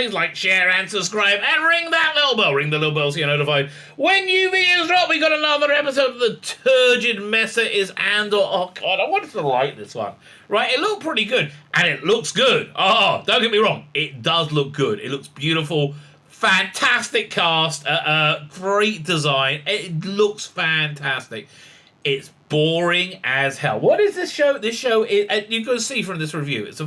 please like, share, and subscribe, and ring that little bell. Ring the little bell so you're notified when new videos drop. We got another episode of the turgid mess that is Andor. Oh God, I wanted to like this one. Right, it looked pretty good, and it looks good. Oh, don't get me wrong, it does look good. It looks beautiful. Fantastic cast, great design. It looks fantastic. It's boring as hell. What is this show? This show is, you can see from this review. It's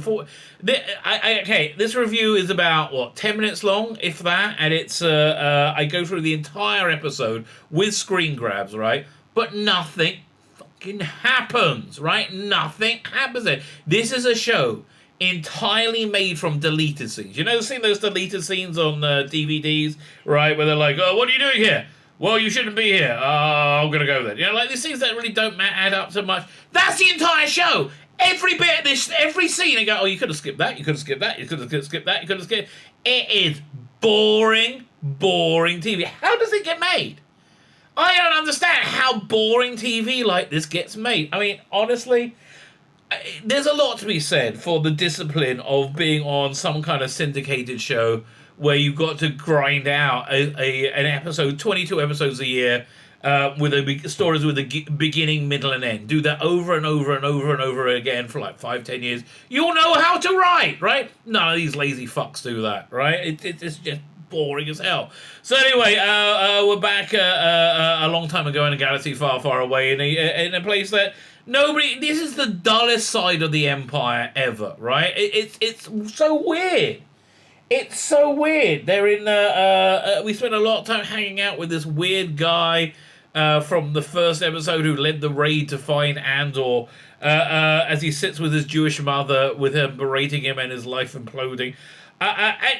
this review is about what, 10 minutes long, if that, and it's I go through the entire episode with screen grabs, right? But nothing fucking happens, right? Nothing happens there. This is a show entirely made from deleted scenes. You know, seen those deleted scenes on DVDs, right? Where they're like, oh, what are you doing here? Well, you shouldn't be here. I'm going to go then. You know, like these things that really don't add up so much. That's the entire show. Every bit of this, every scene, they go, oh, you could have skipped that, you could have skipped that, you could have skipped that, you could have skipped. It is boring TV. How does it get made? I don't understand how boring TV like this gets made. I mean, honestly, there's a lot to be said for the discipline of being on some kind of syndicated show where you've got to grind out an episode, 22 episodes a year, with stories with a beginning, middle, and end. Do that over and over and over and over again for like 5-10 years. You'll know how to write, right? None of these lazy fucks do that, right? It's just boring as hell. So anyway, we're back a long time ago in a galaxy far, far away in a place that this is the dullest side of the Empire ever, right? It's so weird. It's so weird. They're in, we spent a lot of time hanging out with this weird guy from the first episode who led the raid to find Andor, as he sits with his Jewish mother, with her berating him and his life imploding.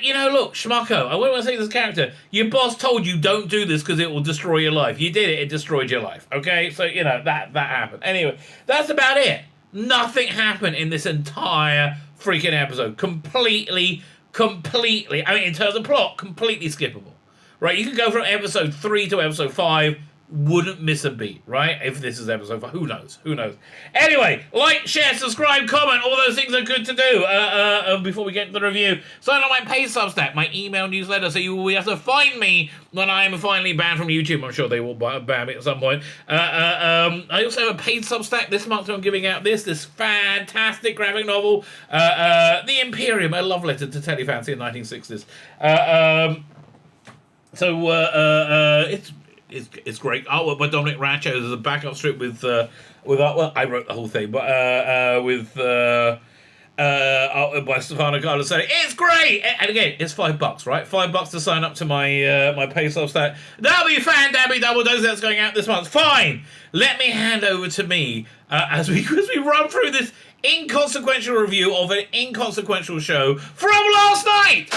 You know, look, Schmucko, I wouldn't want to say this character. Your boss told you don't do this because it will destroy your life. You did it, it destroyed your life, okay? So, you know, that happened. Anyway, that's about it. Nothing happened in this entire freaking episode. Completely, I mean, in terms of plot, completely skippable. Right, you can go from episode 3 to episode 5, wouldn't miss a beat, right? If this is episode 5, who knows? Anyway, like, share, subscribe, comment, all those things are good to do before we get to the review. Sign on my paid Substack, my email newsletter, so you will have to find me when I am finally banned from YouTube. I'm sure they will ban me at some point. I also have a paid Substack. This month I'm giving out this fantastic graphic novel, The Imperium, a love letter to Teddy Fancy in the 1960s. It's great artwork by Dominic Ratcho. There's a backup strip with well, I wrote the whole thing, but with artwork by Stefano Carlosselli. It's great, and again, it's $5, right? $5 to sign up to my my pay Substack. That'll be fan dabby double dose that's going out this month. Fine. Let me hand over to me as we run through this inconsequential review of an inconsequential show from last night.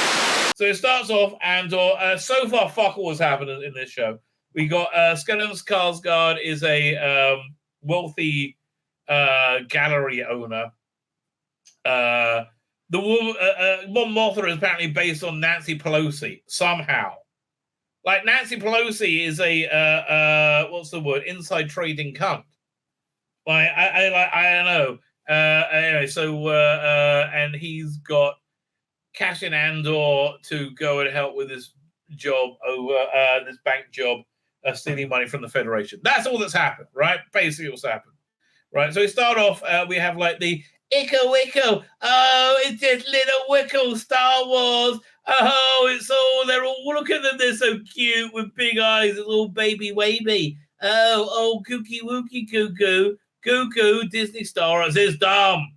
So it starts off, Andor. So far, fuck all has happened in this show. We got Skeleton Skarsgård is a wealthy gallery owner. The Mon Mothma is apparently based on Nancy Pelosi somehow. Like Nancy Pelosi is a what's the word? Inside trading cunt. Like I don't know. Anyway, so and he's got Cassian Andor to go and help with this job over this bank job. Stealing money from the Federation. That's all that's happened, right? Basically what's happened. Right, so we start off, we have like the Ickle. Oh, it's just little Wickle Star Wars. Oh, they're all, look at them, they're so cute with big eyes, it's all baby wavy. Oh, kooky wooky cuckoo, Disney Star Wars is dumb.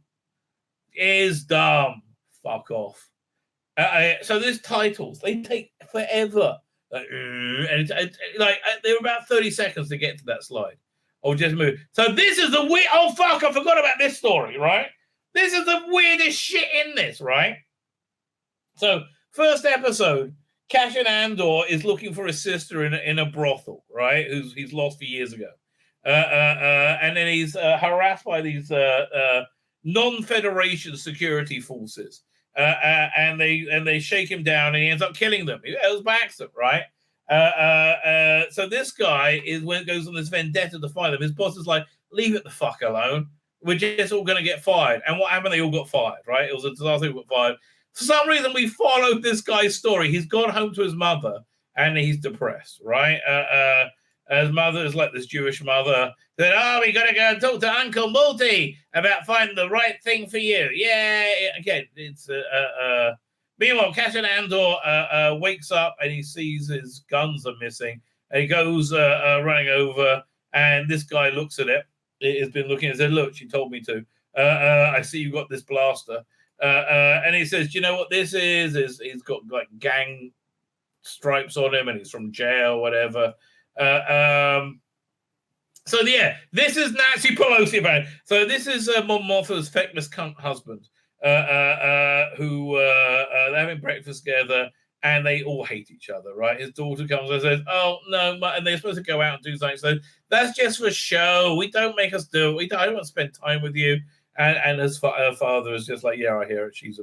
Fuck off. So these titles, they take forever. And they were about 30 seconds to get to that slide. Or just move. So this is the weird. Oh fuck! I forgot about this story. Right? This is the weirdest shit in this. Right? So first episode, Cassian Andor is looking for his sister in a brothel. Right? He's lost for years ago. And then he's harassed by these non-Federation security forces. And they shake him down, and he ends up killing them. It was by accident, right? So this guy goes on this vendetta to find them. His boss is like, "Leave it the fuck alone. We're just all going to get fired." And what happened? They all got fired, right? It was a disaster. They got fired. For some reason, we followed this guy's story. He's gone home to his mother, and he's depressed, right? His mother is like this Jewish mother. Said, "Oh, we got to go and talk to Uncle Multi about finding the right thing for you." Yeah, again, it's meanwhile, Cassian Andor wakes up and he sees his guns are missing, and he goes running over, and this guy looks at it. It has been looking and said, "Look, she told me to. I see you got this blaster." And he says, "Do you know what this is? He's got like gang stripes on him, and he's from jail, whatever." So yeah, this is Nancy Pelosi about it. So this is Mon Mothma's feckless cunt husband, who they're having breakfast together, and they all hate each other, right? His daughter comes and says, "Oh no," and they're supposed to go out and do something. So that's just for show. We don't make us do it. I don't want to spend time with you. And her father is just like, "Yeah, I hear it. She's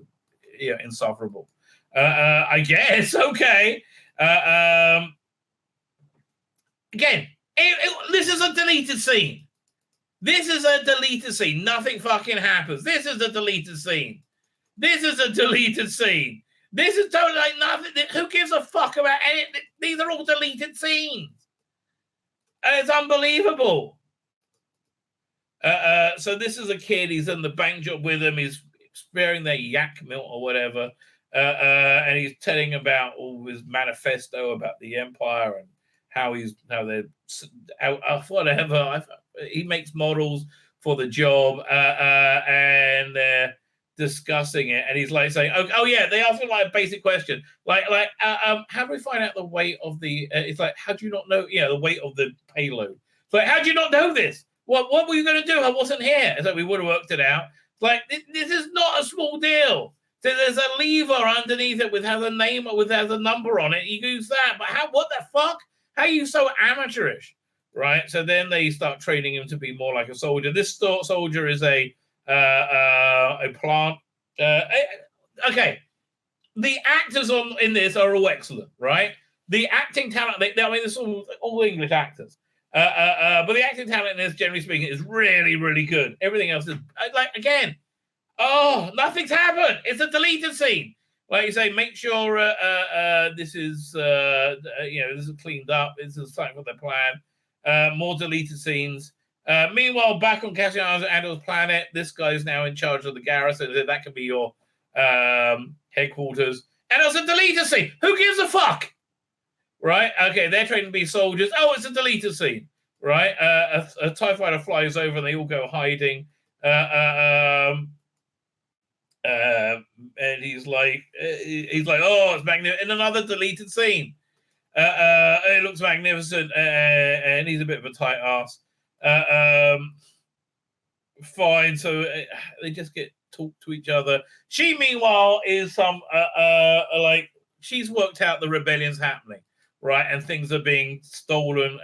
insufferable." I guess. Okay. Again, this is a deleted scene. This is a deleted scene. Nothing fucking happens. This is a deleted scene. This is a deleted scene. This is totally like nothing. Who gives a fuck about any? These are all deleted scenes. And it's unbelievable. So this is a kid. He's in the bank job with him. He's sparing their yak milk or whatever. And he's telling about all his manifesto about the empire and how they're whatever. He makes models for the job, and they're discussing it. And he's like saying, "Oh yeah," they ask him like a basic question, like how do we find out the weight of the? It's like, how do you not know? The weight of the payload. It's like, how do you not know this? What were you going to do? I wasn't here. It's like, we would have worked it out. Like, this is not a small deal. So there's a lever underneath it with has a name or with has a number on it. You use that, but what the fuck? How are you so amateurish, right? So then they start training him to be more like a soldier. This soldier is a plant. Okay, the actors in this are all excellent, right? The acting talent. I mean, it's all English actors. But the acting talent in this, generally speaking, is really, really good. Everything else is like, again, nothing's happened. It's a deleted scene. Like you say, make sure this is this is cleaned up. This is something for the plan. More deleted scenes. Meanwhile, back on Cassian Andor's planet, this guy is now in charge of the garrison. That could be your headquarters. And it's a deleted scene. Who gives a fuck? Right? Okay, they're trained to be soldiers. Oh, it's a deleted scene. Right? A TIE fighter flies over and they all go hiding. And he's like, "Oh, it's magnificent." In another deleted scene. It looks magnificent, and he's a bit of a tight ass. Fine, so they just get talk to each other. She, meanwhile, is like, she's worked out the rebellion's happening. Right, and things are being stolen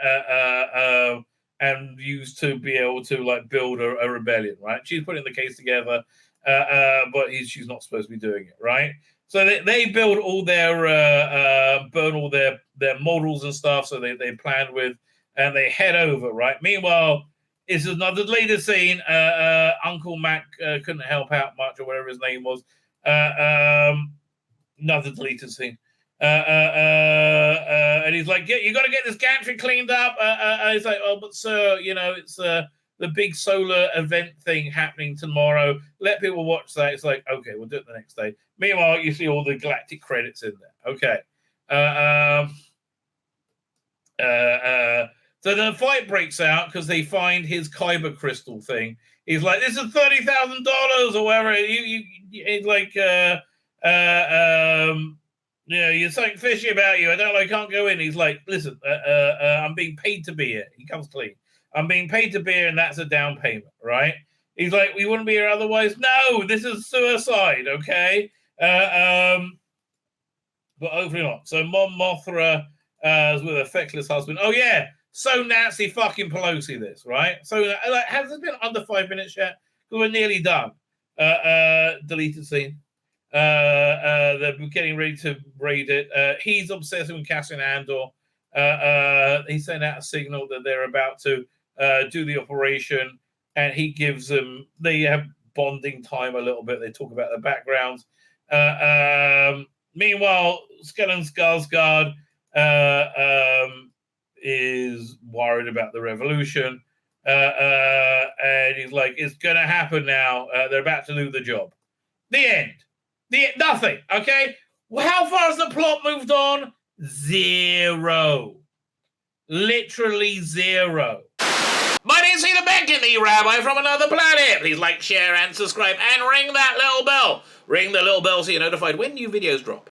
and used to be able to like build a rebellion. Right, she's putting the case together, but she's not supposed to be doing it. Right, so they build all their burn all their models and stuff. So they planned with, and they head over. Right, meanwhile, it's another later scene. Uncle Mac couldn't help out much, or whatever his name was. Another deleted scene. And he's like, "You got to get this gantry cleaned up." He's like, "Oh, but sir, it's the big solar event thing happening tomorrow. Let people watch that." It's like, "Okay, we'll do it the next day." Meanwhile, you see all the galactic credits in there. Okay. So then a fight breaks out because they find his kyber crystal thing. He's like, "This is $30,000 or whatever." He's like, "There's something fishy about you. I can't go in." He's like, "Listen, I'm being paid to be here." He comes clean. "I'm being paid to be here, and that's a down payment, right?" He's like, "We wouldn't be here otherwise." "No, this is suicide, okay?" But hopefully not. So Mon Mothma is with a feckless husband. Oh, yeah. So Nancy fucking Pelosi this, right? So has it been under 5 minutes yet? Because we're nearly done. Deleted scene. They're getting ready to raid it. He's obsessed with Cassian Andor. He sent out a signal that they're about to do the operation, and he gives them. They have bonding time a little bit. They talk about their backgrounds, Meanwhile, Skeleton Skarsgård is worried about the revolution, and he's like, "It's going to happen now. They're about to do the job." The end. Nothing. Okay. Well, how far has the plot moved on? Zero. Literally zero. My name's Tzvi Lebetkin, the Rabbi from another planet. Please like, share, and subscribe, and ring that little bell. Ring the little bell so you're notified when new videos drop.